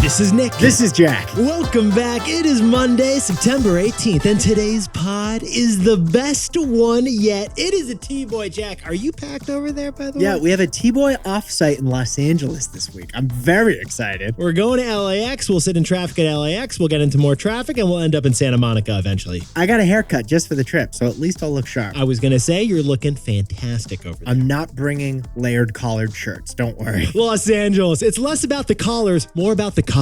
This is Nick. This is Jack. Welcome back. It is Monday, September 18th, and today's pod is the best one yet. It is a T-Boy. Jack, are you packed over there, by the way? Yeah, we have a T-Boy offsite in Los Angeles this week. I'm very excited. We're going to LAX. We'll sit in traffic at LAX. We'll get into more traffic, and we'll end up in Santa Monica eventually. I got a haircut just for the trip, so at least I'll look sharp. I was going to say, you're looking fantastic over there. I'm not bringing layered collared shirts. Don't worry. Los Angeles. It's less about the collars, more about the collagen.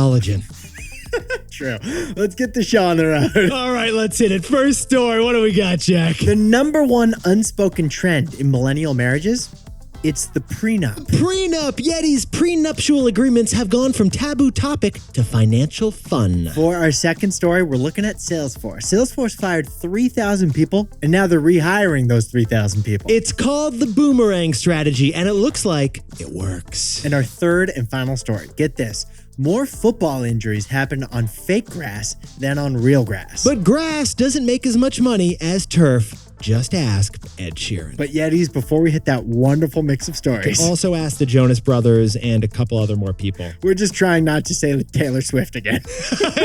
True. Let's get the show on the road. All right, let's hit it. First story. What do we got, Jack? The number one unspoken trend in millennial marriages, it's the prenup. Prenup. Yeti's prenuptial agreements have gone from taboo topic to financial fun. For our second story, we're looking at Salesforce. Salesforce fired 3,000 people, and now they're rehiring those 3,000 people. It's called the boomerang strategy, and it looks like it works. And our third and final story, get this. More football injuries happen on fake grass than on real grass. But grass doesn't make as much money as turf. Just ask Ed Sheeran. But Yetis, before we hit that wonderful mix of stories, Also ask the Jonas Brothers and a couple other more people. we're just trying not to say Taylor Swift again.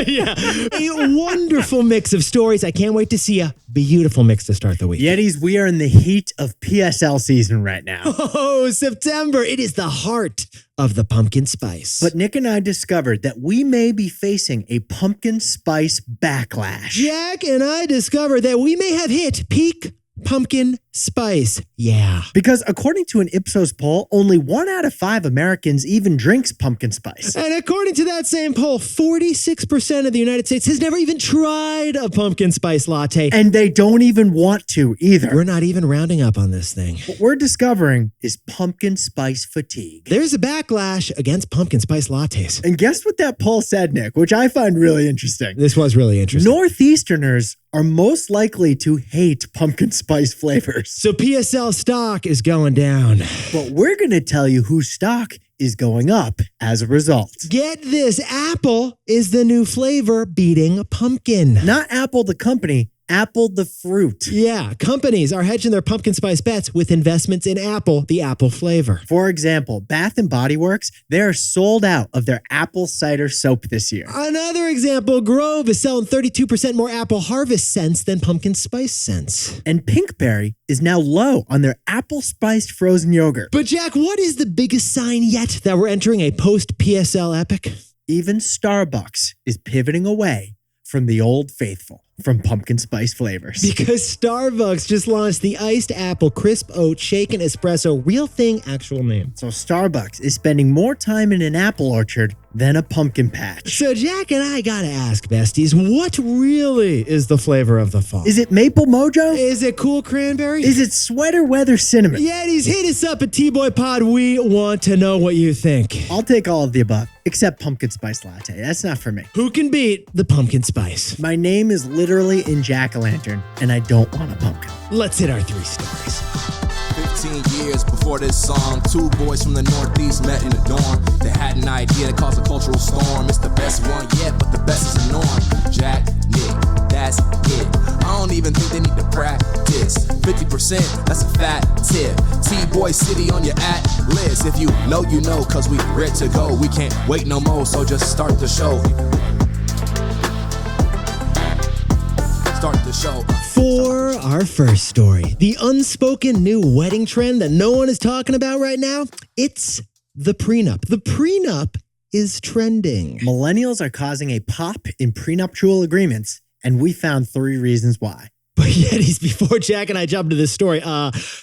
Yeah. A wonderful mix of stories. I can't wait to see a beautiful mix to start the week. Yetis, we are in the heat of PSL season right now. Oh, September. It is the heart of the pumpkin spice. But Nick and I discovered that we may be facing a pumpkin spice backlash. Jack and I discovered that we may have hit peak pumpkin spice. Yeah. Because according to an Ipsos poll, only 1 out of 5 Americans even drinks pumpkin spice. And according to that same poll, 46% of the United States has never even tried a pumpkin spice latte. And they don't even want to either. We're not even rounding up on this thing. What we're discovering is pumpkin spice fatigue. There's a backlash against pumpkin spice lattes. And guess what that poll said, Nick, which I find really interesting. This was really interesting. Northeasterners are most likely to hate pumpkin spice flavors. So PSL stock is going down. But we're going to tell you whose stock is going up as a result. Get this, Apple is the new flavor beating pumpkin. Not Apple the company, Apple the fruit. Yeah, companies are hedging their pumpkin spice bets with investments in Apple, the Apple flavor. For example, Bath & Body Works, they are sold out of their apple cider soap this year. Another example, Grove is selling 32% more Apple Harvest scents than pumpkin spice scents. And Pinkberry is now low on their apple spiced frozen yogurt. But Jack, what is the biggest sign yet that we're entering a post-PSL epic? Even Starbucks is pivoting away from the old faithful, from pumpkin spice flavors. Because Starbucks just launched the iced apple crisp oat shaken espresso, real thing, actual name. So Starbucks is spending more time in an apple orchard than a pumpkin patch. So Jack and I gotta ask, besties, what really is the flavor of the fall? Is it maple mojo? Is it cool cranberry? Is it sweater weather cinnamon? Yetis, hit us up at T-Boy Pod. We want to know what you think. I'll take all of the above, except pumpkin spice latte. That's not for me. Who can beat the pumpkin spice? My name is literally in jack-o'-lantern, and I don't want a pumpkin. Let's hit our 3 stories. 15 years before this song, 2 boys from the Northeast met in a dorm. They had an idea that caused a cultural storm. It's the best one yet, but the best is the norm. Jack, Nick, that's it. I don't even think they need to practice. 50%, that's a fat tip. T-Boy City on your at-list. If you know, cause we ready to go. We can't wait no more, so just start the show. Start the show. For our first story, the unspoken new wedding trend that no one is talking about right now, it's the prenup. The prenup is trending. Millennials are causing a pop in prenuptial agreements, and we found 3 reasons why. But Yetis, before Jack and I jump into this story,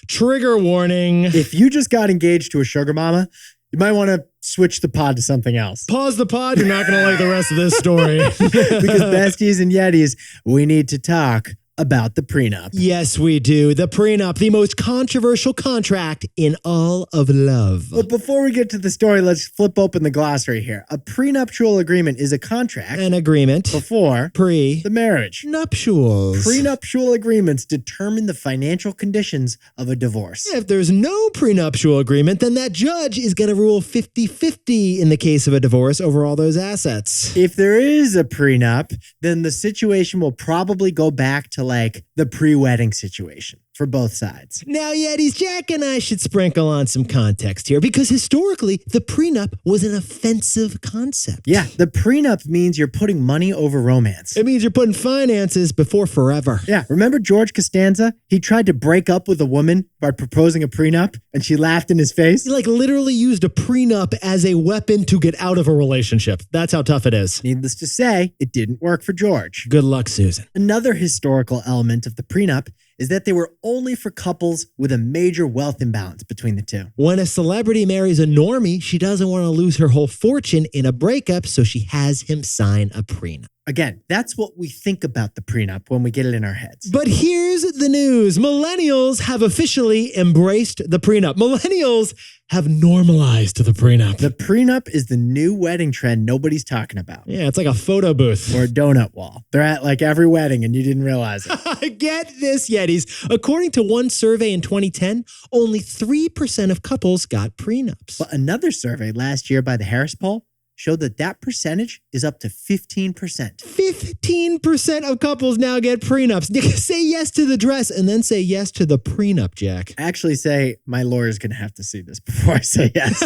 trigger warning. If you just got engaged to a sugar mama, you might want to switch the pod to something else. Pause the pod. You're not going to like the rest of this story. Because besties and Yetis, we need to talk about the prenup. Yes, we do. The prenup, the most controversial contract in all of love. But before we get to the story, let's flip open the glossary here. A prenuptial agreement is a contract. An agreement. Before the marriage. Nuptials. Prenuptial agreements determine the financial conditions of a divorce. If there's no prenuptial agreement, then that judge is going to rule 50-50 in the case of a divorce over all those assets. If there is a prenup, then the situation will probably go back to like the pre-wedding situation. for both sides. Now, Yetis, Jack and I should sprinkle on some context here because historically, the prenup was an offensive concept. Yeah, the prenup means you're putting money over romance. It means you're putting finances before forever. Yeah, remember George Costanza? He tried to break up with a woman by proposing a prenup, and she laughed in his face. He literally used a prenup as a weapon to get out of a relationship. That's how tough it is. Needless to say, it didn't work for George. Good luck, Susan. Another historical element of the prenup is that they were only for couples with a major wealth imbalance between the two. When a celebrity marries a normie, she doesn't want to lose her whole fortune in a breakup, so she has him sign a prenup. Again, that's what we think about the prenup when we get it in our heads. But here's the news. Millennials have officially embraced the prenup. Millennials have normalized the prenup. The prenup is the new wedding trend nobody's talking about. Yeah, it's like a photo booth. Or a donut wall. They're at every wedding and you didn't realize it. Get this, Yetis. According to one survey in 2010, only 3% of couples got prenups. But another survey last year by the Harris Poll showed that percentage is up to 15%. 15% of couples now get prenups. Say yes to the dress and then say yes to the prenup, Jack. Actually say, my lawyer's going to have to see this before I say yes.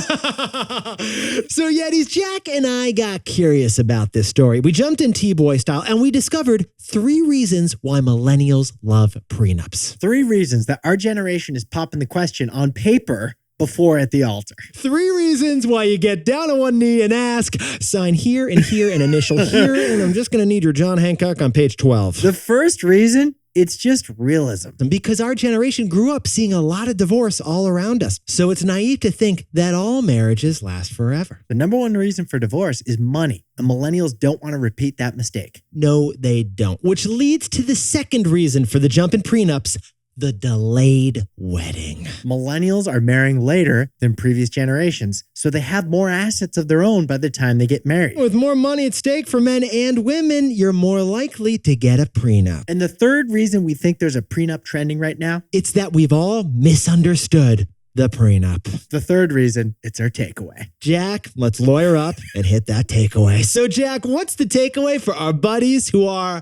So, Yetis, Jack and I got curious about this story. We jumped in T-Boy style and we discovered 3 reasons why millennials love prenups. 3 reasons that our generation is popping the question on paper before at the altar. 3 reasons why you get down on one knee and ask, sign here and here and initial here, and I'm just going to need your John Hancock on page 12. The first reason, it's just realism. Because our generation grew up seeing a lot of divorce all around us. So it's naive to think that all marriages last forever. The number one reason for divorce is money, and millennials don't want to repeat that mistake. No, they don't. Which leads to the second reason for the jump in prenups, the delayed wedding. Millennials are marrying later than previous generations, so they have more assets of their own by the time they get married. With more money at stake for men and women, you're more likely to get a prenup. And the third reason we think there's a prenup trending right now, it's that we've all misunderstood the prenup. The third reason, it's our takeaway. Jack, let's lawyer up and hit that takeaway. So, Jack, what's the takeaway for our buddies who are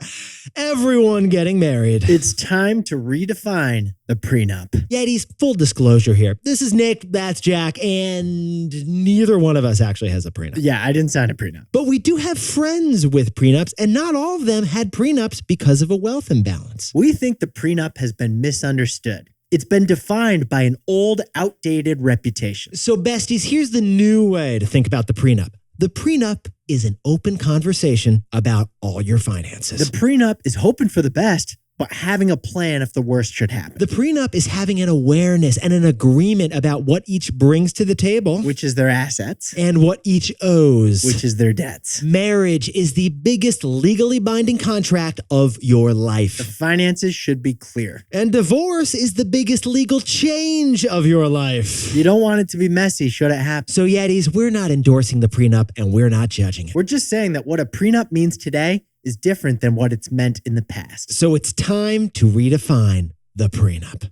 everyone getting married? It's time to redefine the prenup. Yetis, full disclosure here. This is Nick, that's Jack, and neither one of us actually has a prenup. Yeah, I didn't sign a prenup. But we do have friends with prenups, and not all of them had prenups because of a wealth imbalance. We think the prenup has been misunderstood. It's been defined by an old, outdated reputation. So, besties, here's the new way to think about the prenup. The prenup is an open conversation about all your finances. The prenup is hoping for the best, but having a plan if the worst should happen. The prenup is having an awareness and an agreement about what each brings to the table, which is their assets, and what each owes, which is their debts. Marriage is the biggest legally binding contract of your life. The finances should be clear. And divorce is the biggest legal change of your life. You don't want it to be messy should it happen. So, Yetis, we're not endorsing the prenup and we're not judging it. We're just saying that what a prenup means today is different than what it's meant in the past. So it's time to redefine the prenup.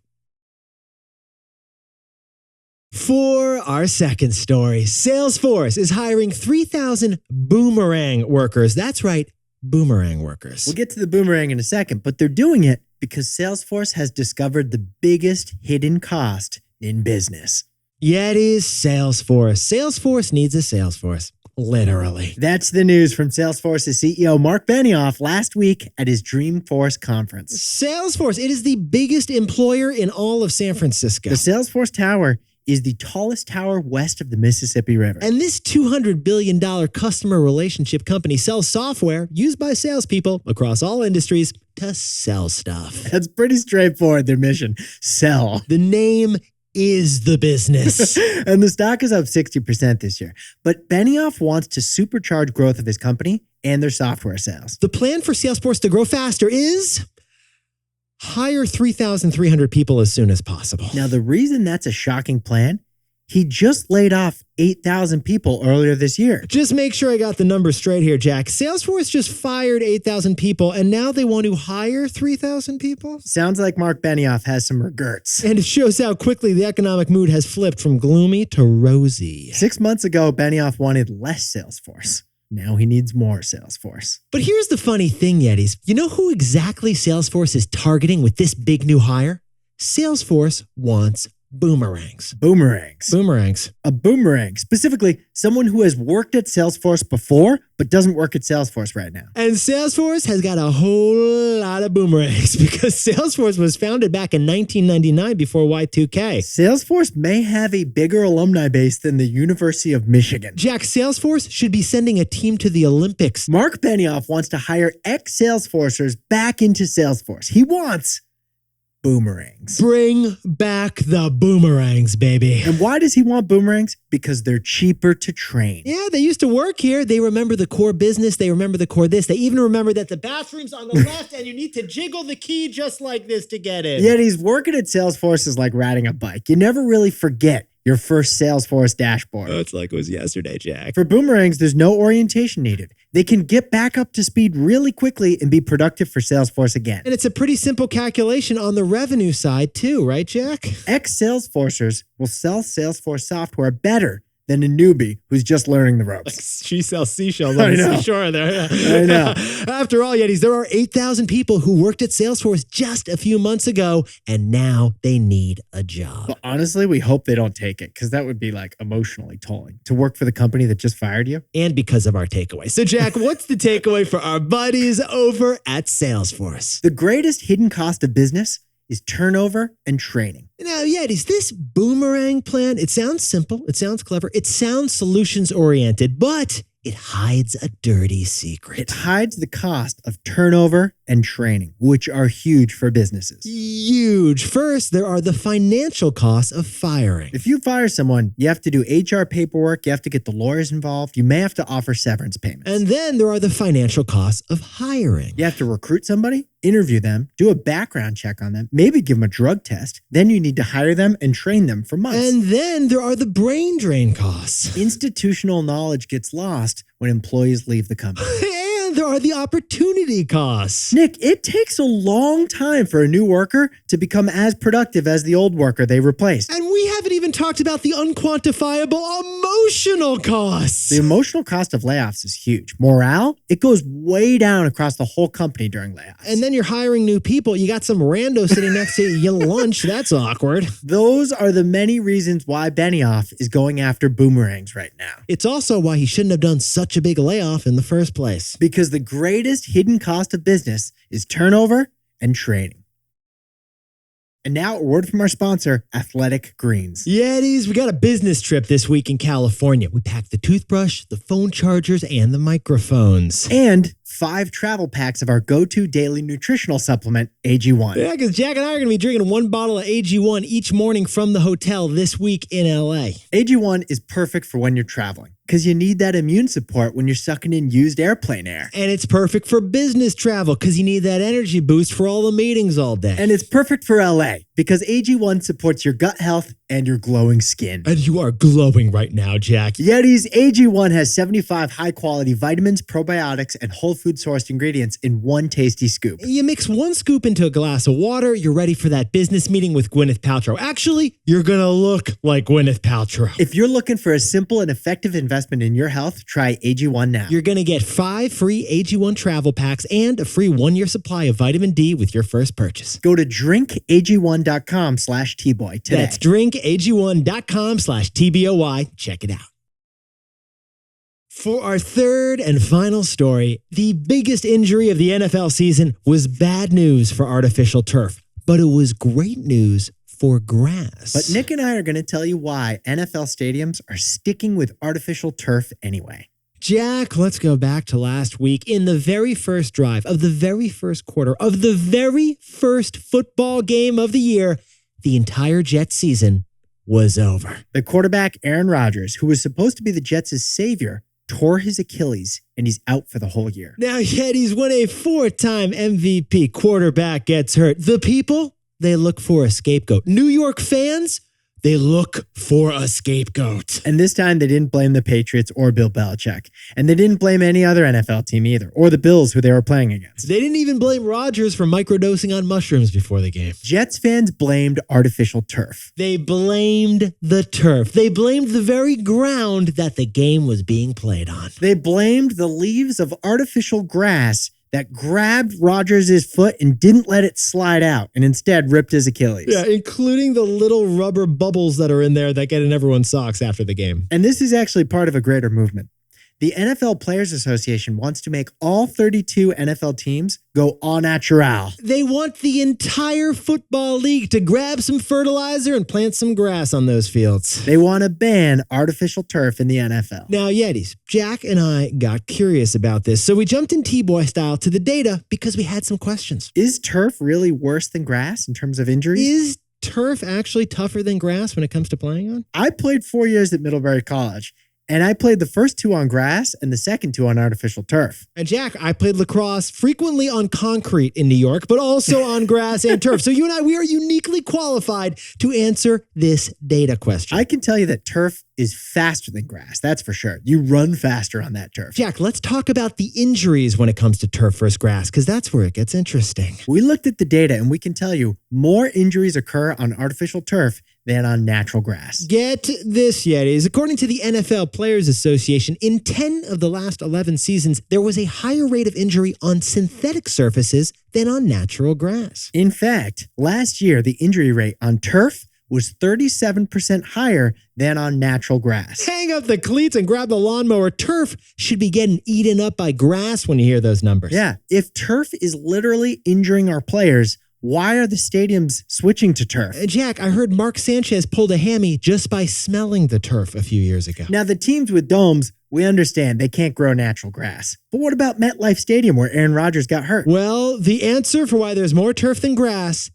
For our second story, Salesforce is hiring 3,000 boomerang workers. That's right, boomerang workers. We'll get to the boomerang in a second, but they're doing it because Salesforce has discovered the biggest hidden cost in business. Yeah, it is Salesforce. Salesforce needs a Salesforce. Literally. That's the news from Salesforce's CEO, Mark Benioff, last week at his Dreamforce conference. Salesforce, it is the biggest employer in all of San Francisco. The Salesforce Tower is the tallest tower west of the Mississippi River. And this $200 billion customer relationship company sells software used by salespeople across all industries to sell stuff. That's pretty straightforward, their mission. Sell. The name is the business. And the stock is up 60% this year. But Benioff wants to supercharge growth of his company and their software sales. The plan for Salesforce to grow faster is hire 3,300 people as soon as possible. Now, the reason that's a shocking plan, he just laid off 8,000 people earlier this year. Just make sure I got the numbers straight here, Jack. Salesforce just fired 8,000 people, and now they want to hire 3,000 people? Sounds like Mark Benioff has some regrets. And it shows how quickly the economic mood has flipped from gloomy to rosy. 6 months ago, Benioff wanted less Salesforce. Now he needs more Salesforce. But here's the funny thing, Yetis. You know who exactly Salesforce is targeting with this big new hire? Salesforce wants boomerangs. Boomerangs. Boomerangs. A boomerang, specifically someone who has worked at Salesforce before but doesn't work at Salesforce right now. And Salesforce has got a whole lot of boomerangs because Salesforce was founded back in 1999 before Y2K. Salesforce may have a bigger alumni base than the University of Michigan. Jack, Salesforce should be sending a team to the Olympics. Mark Benioff wants to hire ex-Salesforcers back into Salesforce. He wants boomerangs. Bring back the boomerangs, baby. And why does he want boomerangs? Because they're cheaper to train. Yeah, they used to work here. They remember the core business. They remember the core this. They even remember that the bathroom's on the left and you need to jiggle the key just like this to get in. Yet he's working at Salesforce is like riding a bike. You never really forget your first Salesforce dashboard. Oh, it's like it was yesterday, Jack. For boomerangs, there's no orientation needed. They can get back up to speed really quickly and be productive for Salesforce again. And it's a pretty simple calculation on the revenue side too, right, Jack? Ex-Salesforcers will sell Salesforce software better than a newbie who's just learning the ropes. She sells seashells on the seashore there. I know. After all, Yetis, there are 8,000 people who worked at Salesforce just a few months ago, and now they need a job. But honestly, we hope they don't take it because that would be like emotionally tolling to work for the company that just fired you. And because of our takeaway. So, Jack, what's the takeaway for our buddies over at Salesforce? The greatest hidden cost of business is turnover and training. Now, Yetis, this boomerang plan, it sounds simple, it sounds clever, it sounds solutions-oriented, but it hides a dirty secret. It hides the cost of turnover and training, which are huge for businesses. Huge. First, there are the financial costs of firing. If you fire someone, you have to do HR paperwork, you have to get the lawyers involved, you may have to offer severance payments. And then there are the financial costs of hiring. You have to recruit somebody, interview them, do a background check on them, maybe give them a drug test. Then you need to hire them and train them for months. And then there are the brain drain costs. Institutional knowledge gets lost when employees leave the company. And there are the opportunity costs. Nick, it takes a long time for a new worker to become as productive as the old worker they replaced. And we haven't even talked about the unquantifiable emotional costs. The emotional cost of layoffs is huge. Morale, it goes way down across the whole company during layoffs. And then you're hiring new people. You got some rando sitting next to you at lunch. That's awkward. Those are the many reasons why Benioff is going after boomerangs right now. It's also why he shouldn't have done such a big layoff in the first place. Because the greatest hidden cost of business is turnover and training. And now a word from our sponsor, Athletic Greens. Yetis, we got a business trip this week in California. We packed the toothbrush, the phone chargers, and the microphones. And 5 travel packs of our go-to daily nutritional supplement, AG1. Yeah, because Jack and I are going to be drinking 1 bottle of AG1 each morning from the hotel this week in LA. AG1 is perfect for when you're traveling, because you need that immune support when you're sucking in used airplane air. And it's perfect for business travel, because you need that energy boost for all the meetings all day. And it's perfect for LA, because AG1 supports your gut health and your glowing skin. And you are glowing right now, Jack. Yeti's AG1 has 75 high-quality vitamins, probiotics, and whole food-sourced ingredients in one tasty scoop. You mix 1 scoop into a glass of water, you're ready for that business meeting with Gwyneth Paltrow. Actually, you're going to look like Gwyneth Paltrow. If you're looking for a simple and effective investment in your health, try AG1 now. You're going to get 5 free AG1 travel packs and a free 1-year supply of vitamin D with your first purchase. Go to drinkag1.com/tboy today. That's drinkag1.com/TBOY. Check it out. For our third and final story, the biggest injury of the NFL season was bad news for artificial turf, but it was great news for grass. But Nick and I are going to tell you why NFL stadiums are sticking with artificial turf anyway. Jack, let's go back to last week. In the very first drive of the very first quarter of the very first football game of the year, the entire Jets season was over. The quarterback, Aaron Rodgers, who was supposed to be the Jets' savior, tore his Achilles, and he's out for the whole year. Now, Yetis, when a 4-time MVP quarterback gets hurt, the people, they look for a scapegoat. New York fans, they look for a scapegoat. And this time, they didn't blame the Patriots or Bill Belichick. And they didn't blame any other NFL team either, or the Bills who they were playing against. They didn't even blame Rodgers for microdosing on mushrooms before the game. Jets fans blamed artificial turf. They blamed the turf. They blamed the very ground that the game was being played on. They blamed the leaves of artificial grass that grabbed Rodgers' foot and didn't let it slide out and instead ripped his Achilles. Yeah, including the little rubber bubbles that are in there that get in everyone's socks after the game. And this is actually part of a greater movement. The NFL Players Association wants to make all 32 NFL teams go au natural. They want the entire football league to grab some fertilizer and plant some grass on those fields. They want to ban artificial turf in the NFL. Now, Yetis, Jack and I got curious about this, so we jumped in T-Boy style to the data because we had some questions. Is turf really worse than grass in terms of injuries? Is turf actually tougher than grass when it comes to playing on? I played 4 years at Middlebury College. And I played the first 2 on grass and the second 2 on artificial turf. And Jack, I played lacrosse frequently on concrete in New York, but also on grass and turf. So you and I, we are uniquely qualified to answer this data question. I can tell you that turf is faster than grass. That's for sure. You run faster on that turf. Jack, let's talk about the injuries when it comes to turf versus grass, because that's where it gets interesting. We looked at the data and we can tell you more injuries occur on artificial turf than on natural grass. Get this, Yetis. According to the NFL Players Association, in 10 of the last 11 seasons, there was a higher rate of injury on synthetic surfaces than on natural grass. In fact, last year, the injury rate on turf was 37% higher than on natural grass. Hang up the cleats and grab the lawnmower. Turf should be getting eaten up by grass when you hear those numbers. Yeah, if turf is literally injuring our players, why are the stadiums switching to turf? Jack, I heard Mark Sanchez pulled a hammy just by smelling the turf a few years ago. Now, the teams with domes, we understand they can't grow natural grass. But what about MetLife Stadium where Aaron Rodgers got hurt? Well, the answer for why there's more turf than grass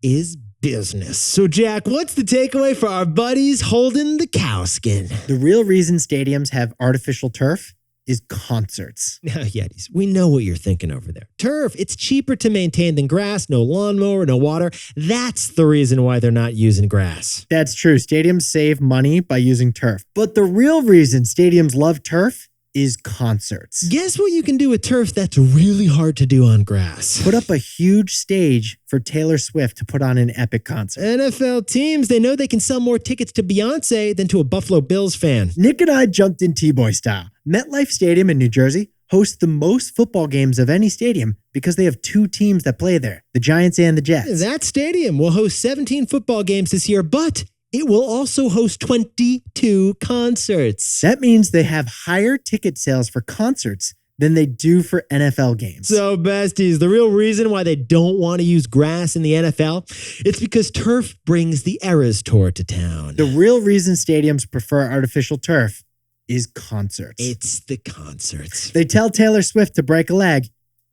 is business. So, Jack, what's the takeaway for our buddies holding the cowskin? The real reason stadiums have artificial turf is concerts. Now, Yetis, we know what you're thinking over there. Turf, it's cheaper to maintain than grass, no lawnmower, no water. That's the reason why they're not using grass. That's true. Stadiums save money by using turf. But the real reason stadiums love turf is concerts. Guess what you can do with turf that's really hard to do on grass? Put up a huge stage for Taylor Swift to put on an epic concert. NFL teams, they know they can sell more tickets to Beyonce than to a Buffalo Bills fan. Nick and I jumped in T-Boy style. MetLife Stadium in New Jersey hosts the most football games of any stadium because they have 2 teams that play there, the Giants and the Jets. That stadium will host 17 football games this year, but it will also host 22 concerts. That means they have higher ticket sales for concerts than they do for NFL games. So, besties, the real reason why they don't want to use grass in the NFL, it's because turf brings the Eras Tour to town. The real reason stadiums prefer artificial turf is concerts. It's the concerts. They tell Taylor Swift to break a leg,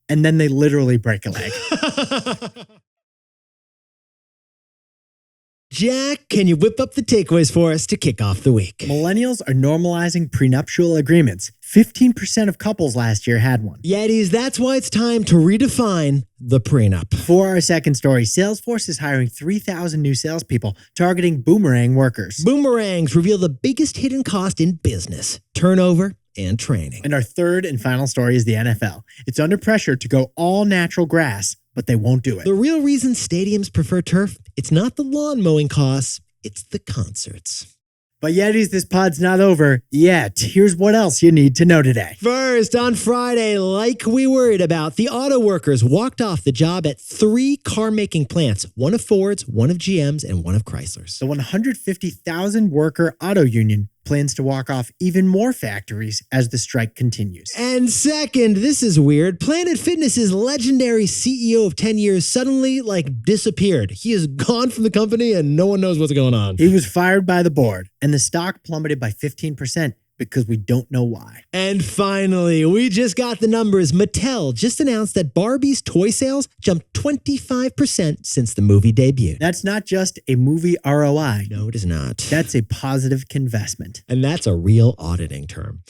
and then they literally break a leg. Jack, can you whip up the takeaways for us to kick off the week? Millennials are normalizing prenuptial agreements. 15% of couples last year had one. Yetis, that's why it's time to redefine the prenup. For our second story, Salesforce is hiring 3,000 new salespeople targeting boomerang workers. Boomerangs reveal the biggest hidden cost in business: turnover and training. And our third and final story is the NFL. It's under pressure to go all natural grass, but they won't do it. The real reason stadiums prefer turf, it's not the lawn mowing costs, it's the concerts. But Yetis, this pod's not over yet. Here's what else you need to know today. First, on Friday, like we worried about, the auto workers walked off the job at 3 car-making plants, one of Ford's, one of GM's, and one of Chrysler's. The 150,000 worker auto union plans to walk off even more factories as the strike continues. And second, this is weird, Planet Fitness's legendary CEO of 10 years suddenly, disappeared. He is gone from the company and no one knows what's going on. He was fired by the board, and the stock plummeted by 15% because we don't know why. And finally, we just got the numbers. Mattel just announced that Barbie's toy sales jumped 25% since the movie debuted. That's not just a movie ROI. No, it is not. That's a positive investment. And that's a real auditing term.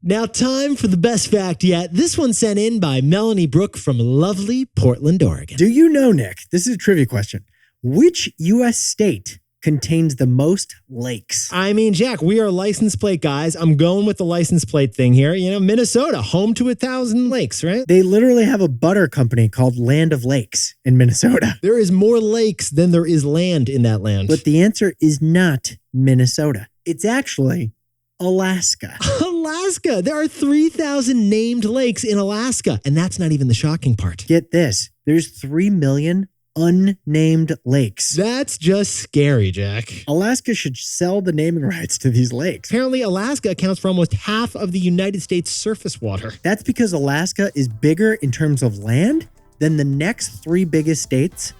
Now, time for the best fact yet. This one sent in by Melanie Brooke from lovely Portland, Oregon. Do you know, Nick, this is a trivia question, which U.S. state contains the most lakes? I mean, Jack, we are license plate guys. I'm going with the license plate thing here. You know, Minnesota, home to 1,000 lakes, right? They literally have a butter company called Land of Lakes in Minnesota. There is more lakes than there is land in that land. But the answer is not Minnesota. It's actually Alaska. Alaska. There are 3,000 named lakes in Alaska, and that's not even the shocking part. Get this. There's 3 million unnamed lakes. That's just scary, Jack. Alaska should sell the naming rights to these lakes. Apparently, Alaska accounts for almost half of the United States surface water. That's because Alaska is bigger in terms of land than the next 3 biggest states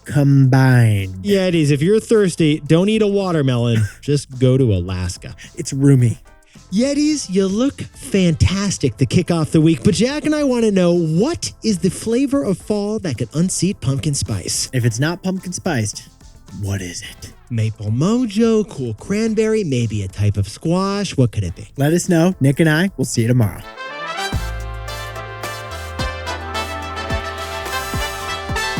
combined. Yetis, if you're thirsty, don't eat a watermelon. Just go to Alaska. It's roomy. Yetis, you look fantastic to kick off the week, but Jack and I want to know, what is the flavor of fall that could unseat pumpkin spice? If it's not pumpkin spiced, what is it? Maple mojo, cool cranberry, maybe a type of squash. What could it be? Let us know. Nick and I will see you tomorrow.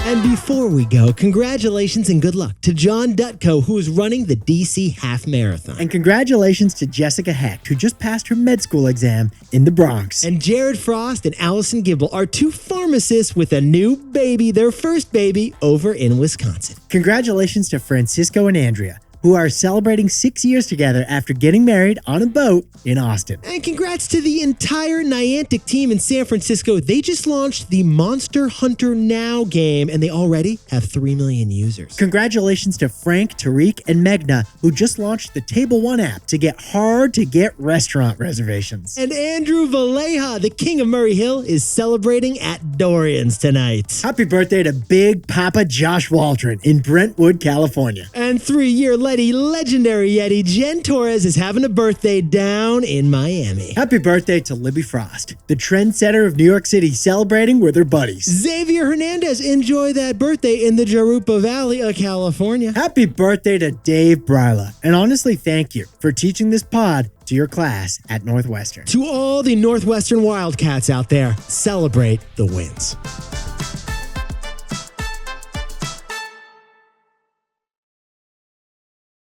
And before we go, congratulations and good luck to John Dutko, who is running the DC Half Marathon. And congratulations to Jessica Hecht, who just passed her med school exam in the Bronx. And Jared Frost and Allison Gibble are 2 pharmacists with a new baby, their first baby, over in Wisconsin. Congratulations to Francisco and Andrea, who are celebrating 6 years together after getting married on a boat in Austin. And congrats to the entire Niantic team in San Francisco. They just launched the Monster Hunter Now game, and they already have 3 million users. Congratulations to Frank, Tariq, and Megna, who just launched the Table One app to get hard-to-get restaurant reservations. And Andrew Valeja, the king of Murray Hill, is celebrating at Dorian's tonight. Happy birthday to Big Papa Josh Waldron in Brentwood, California. And 3-year legendary Yeti Jen Torres is having a birthday down in Miami. Happy birthday to Libby Frost, the trendsetter of New York City, celebrating with her buddies. Xavier Hernandez, enjoy that birthday in the Jurupa Valley of California. Happy birthday to Dave Bryla, and honestly, thank you for teaching this pod to your class at Northwestern. To all the Northwestern Wildcats out there, celebrate the wins.